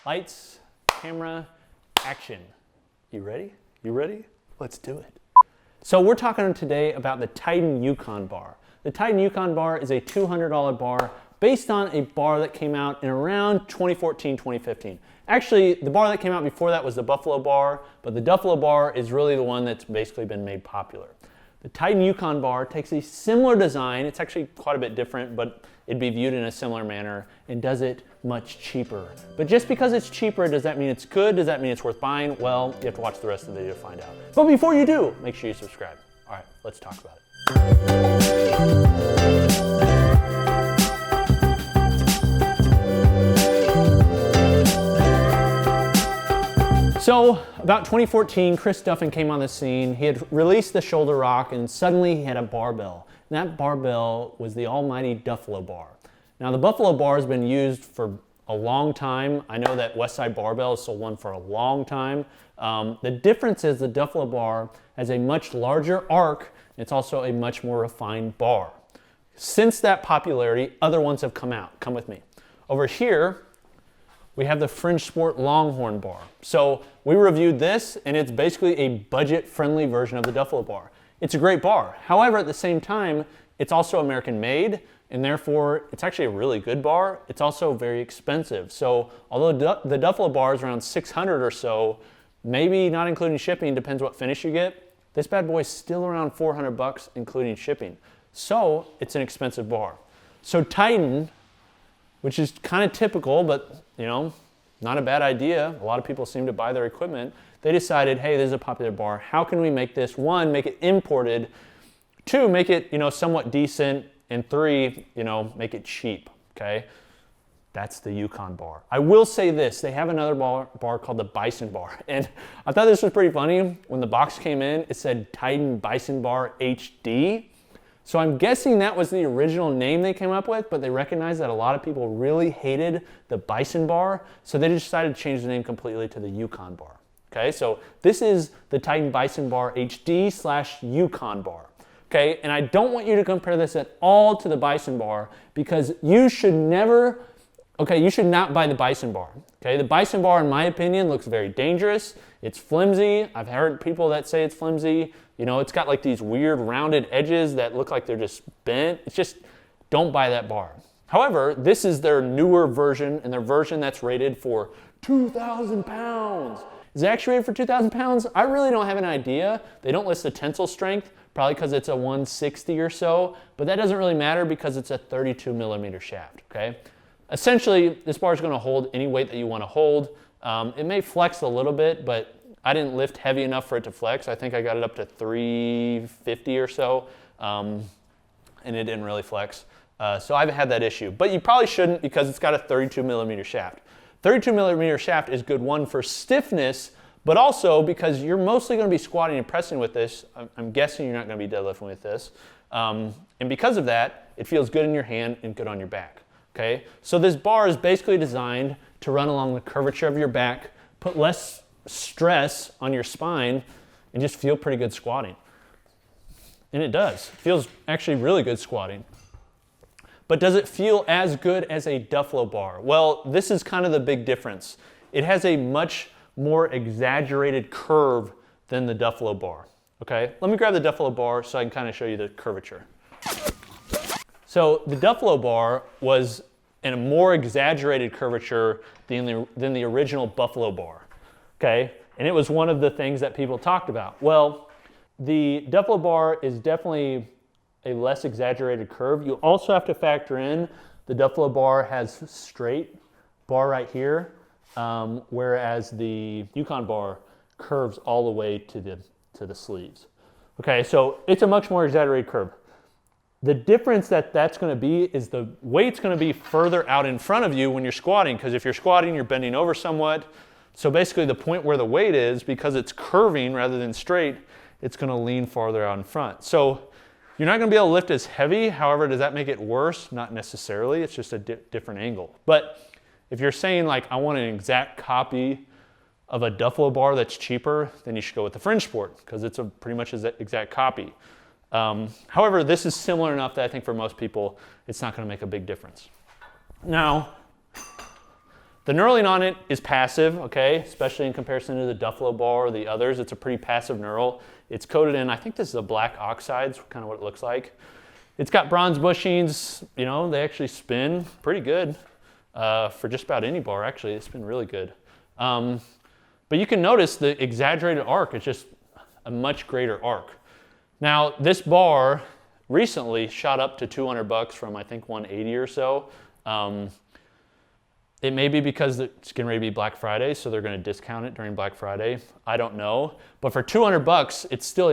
Lights, camera, action. You ready? You ready? Let's do it. So we're talking today about the Titan Yukon Bar. The Titan Yukon Bar is a $200 bar based on a bar that came out in around 2014, 2015. Actually, the bar that came out before that was the Buffalo Bar, but the Duffalo Bar is really the one that's basically been made popular. The Titan Yukon Bar takes a similar design. It's actually quite a bit different, but it'd be viewed in a similar manner and does it much cheaper. But just because it's cheaper, does that mean it's good? Does that mean it's worth buying? Well, you have to watch the rest of the video to find out. But before you do, make sure you subscribe. All right, let's talk about it. So about 2014, Chris Duffin came on the scene. He had released the shoulder rock and suddenly he had a barbell. And that barbell was the almighty Duffalo Bar. Now the Buffalo Bar has been used for a long time. I know that Westside Barbell has sold one for a long time. The difference is the Duffalo Bar has a much larger arc. It's also a much more refined bar. Since that popularity, other ones have come out. Come with me. Over here, we have the Fringe Sport Longhorn Bar. So we reviewed this and it's basically a budget-friendly version of the Duffalo Bar. It's a great bar. However, at the same time, it's also American made and therefore it's actually a really good bar. It's also very expensive. So although the Duffalo Bar is around 600 or so, maybe not including shipping, depends what finish you get, this bad boy is still around 400 bucks including shipping. So it's an expensive bar. So Titan, which is kind of typical, but you know, not a bad idea. A lot of people seem to buy their equipment. They decided, hey, this is a popular bar. How can we make this? One, make it imported. Two, make it, you know, somewhat decent. And three, you know, make it cheap, okay? That's the Yukon Bar. I will say this, they have another bar called the Bison Bar. And I thought this was pretty funny. When the box came in, it said Titan Bison Bar HD. So I'm guessing that was the original name they came up with, but they recognized that a lot of people really hated the Bison Bar, so they decided to change the name completely to the Yukon Bar. Okay, so this is the Titan Bison Bar HD / Yukon Bar. Okay, and I don't want you to compare this at all to the Bison Bar because you should never, okay, you should not buy the Bison Bar. Okay, the Bison Bar, in my opinion, looks very dangerous. It's flimsy. I've heard people that say it's flimsy. You know, it's got like these weird rounded edges that look like they're just bent. It's just, don't buy that bar. However, this is their newer version and their version that's rated for 2,000 pounds. Is it actually rated for 2,000 pounds? I really don't have an idea. They don't list the tensile strength, probably because it's a 160 or so, but that doesn't really matter because it's a 32 millimeter shaft, okay? Essentially, this bar is gonna hold any weight that you wanna hold. It may flex a little bit, but I didn't lift heavy enough for it to flex. I think I got it up to 350 or so, and it didn't really flex. So I haven't had that issue, but you probably shouldn't because it's got a 32 millimeter shaft. 32 millimeter shaft is good, one, for stiffness, but also because you're mostly gonna be squatting and pressing with this. I'm guessing you're not gonna be deadlifting with this. And because of that, it feels good in your hand and good on your back, okay? So this bar is basically designed to run along the curvature of your back, put less stress on your spine, and just feel pretty good squatting. And it does. It feels actually really good squatting. But does it feel as good as a Duffalo Bar? Well, this is kind of the big difference. It has a much more exaggerated curve than the Duffalo Bar, okay? Let me grab the Duffalo Bar so I can kind of show you the curvature. So the Duffalo Bar was in a more exaggerated curvature than the original Buffalo Bar. Okay, and it was one of the things that people talked about. Well, the Duffalo Bar is definitely a less exaggerated curve. You also have to factor in the Duffalo Bar has straight bar right here, whereas the Yukon Bar curves all the way to the sleeves. Okay, so it's a much more exaggerated curve. The difference that's going to be is the weight's going to be further out in front of you when you're squatting, because if you're squatting, you're bending over somewhat. So basically the point where the weight is, because it's curving rather than straight, it's going to lean farther out in front. So you're not going to be able to lift as heavy. However, does that make it worse? Not necessarily. It's just a different angle. But if you're saying like, I want an exact copy of a Duffalo Bar that's cheaper, then you should go with the Fringe Sport because it's a pretty much an exact copy. However, this is similar enough that I think for most people, it's not going to make a big difference. Now, The knurling on it is passive, okay? Especially in comparison to the Duffalo Bar or the others. It's a pretty passive knurl. It's coated in, I think this is a black oxide, kind of what it looks like. It's got bronze bushings, you know, they actually spin pretty good for just about any bar, actually. They spin really good. But you can notice the exaggerated arc. It's just a much greater arc. Now, this bar recently shot up to $200 from, I think, 180 or so. It may be because it's getting ready to be Black Friday, so they're going to discount it during Black Friday. I don't know. But for $200, it's still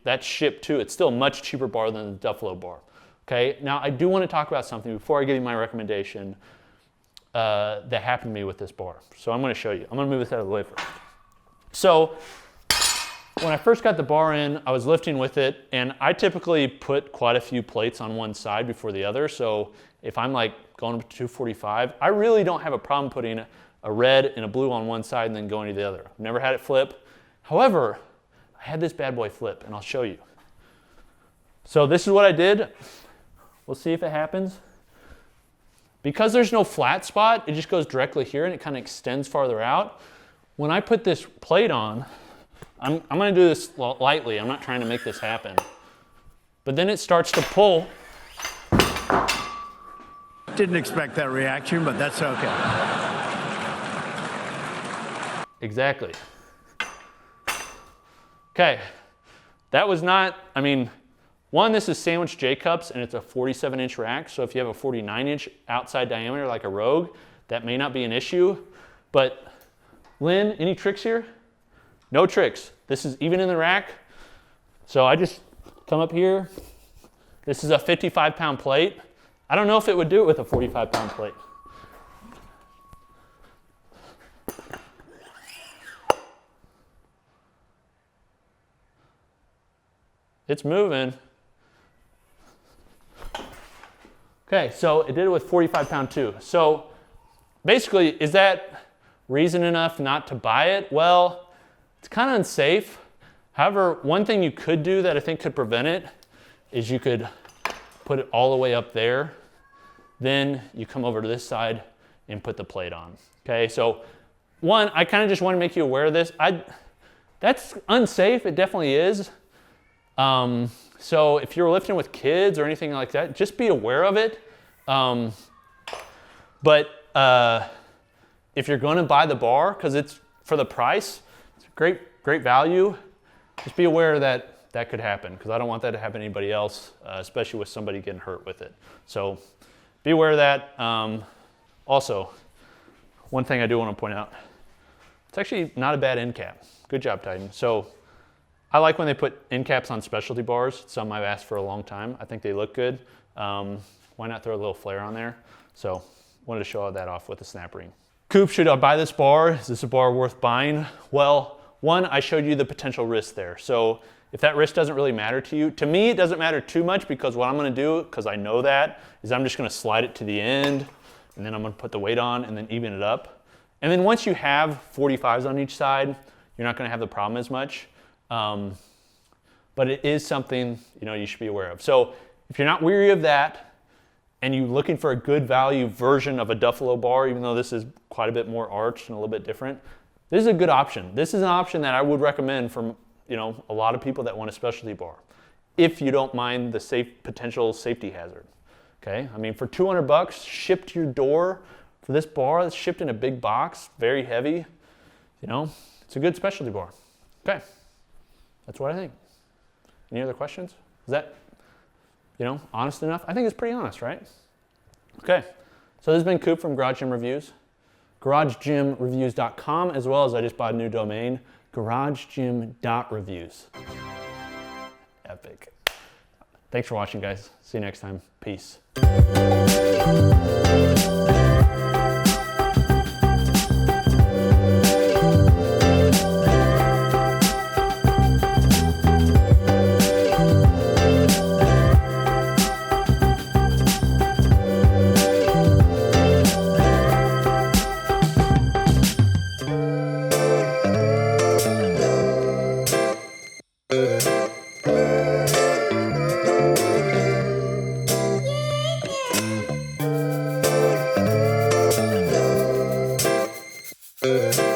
that's shipped too. It's still a much cheaper bar than the Duffalo Bar. Okay. Now, I do want to talk about something before I give you my recommendation that happened to me with this bar. So I'm going to show you. I'm going to move this out of the way first. So when I first got the bar in, I was lifting with it, and I typically put quite a few plates on one side before the other. So if I'm like going up to 245, I really don't have a problem putting a red and a blue on one side and then going to the other. I've never had it flip. However, I had this bad boy flip, and I'll show you. So this is what I did. We'll see if it happens. Because there's no flat spot, it just goes directly here and it kind of extends farther out. When I put this plate on, I'm going to do this lightly. I'm not trying to make this happen. But then it starts to pull. Didn't expect that reaction, but that's okay. Exactly. Okay. That was not, I mean, one, this is sandwich J-cups and it's a 47-inch rack. So if you have a 49-inch outside diameter like a Rogue, that may not be an issue. But Lynn, any tricks here? No tricks. This is even in the rack. So I just come up here. This is a 55-pound plate. I don't know if it would do it with a 45-pound plate. It's moving. Okay, so it did it with 45-pound too. So basically, is that reason enough not to buy it? Well, it's kind of unsafe. However, one thing you could do that I think could prevent it is you could put it all the way up there. Then you come over to this side and put the plate on. Okay, so one, I kind of just want to make you aware of this. That's unsafe, it definitely is. So if you're lifting with kids or anything like that, just be aware of it. But if you're going to buy the bar, because it's for the price, it's great value, just be aware that that could happen, because I don't want that to happen to anybody else, especially with somebody getting hurt with it. So be aware of that. Also, one thing I do want to point out, it's actually not a bad end cap. Good job, Titan. So I like when they put end caps on specialty bars. It's something I've asked for a long time. I think they look good. Why not throw a little flare on there? So wanted to show that off with the snap ring. Coop, should I buy this bar? Is this a bar worth buying? Well, one, I showed you the potential risk there. So if that risk doesn't really matter to you, to me it doesn't matter too much, because what I'm going to do, because I know that, is I'm just going to slide it to the end, and then I'm going to put the weight on and then even it up. And then once you have 45s on each side, you're not going to have the problem as much. But it is something, you know, you should be aware of. So if you're not weary of that and you're looking for a good value version of a Duffalo bar, even though this is quite a bit more arched and a little bit different, this is a good option. This is an option that I would recommend from, you know, a lot of people that want a specialty bar, if you don't mind the potential safety hazard. Okay, I mean, for $200 shipped to your door for this bar that's shipped in a big box, very heavy, you know, it's a good specialty bar. Okay, that's what I think. Any other questions? Is that, you know, honest enough? I think it's pretty honest, right? Okay, so this has been Coop from Garage Gym Reviews, garagegymreviews.com, as well as I just bought a new domain, garagegym.reviews. Epic. Thanks for watching, guys. See you next time. Peace. Bye.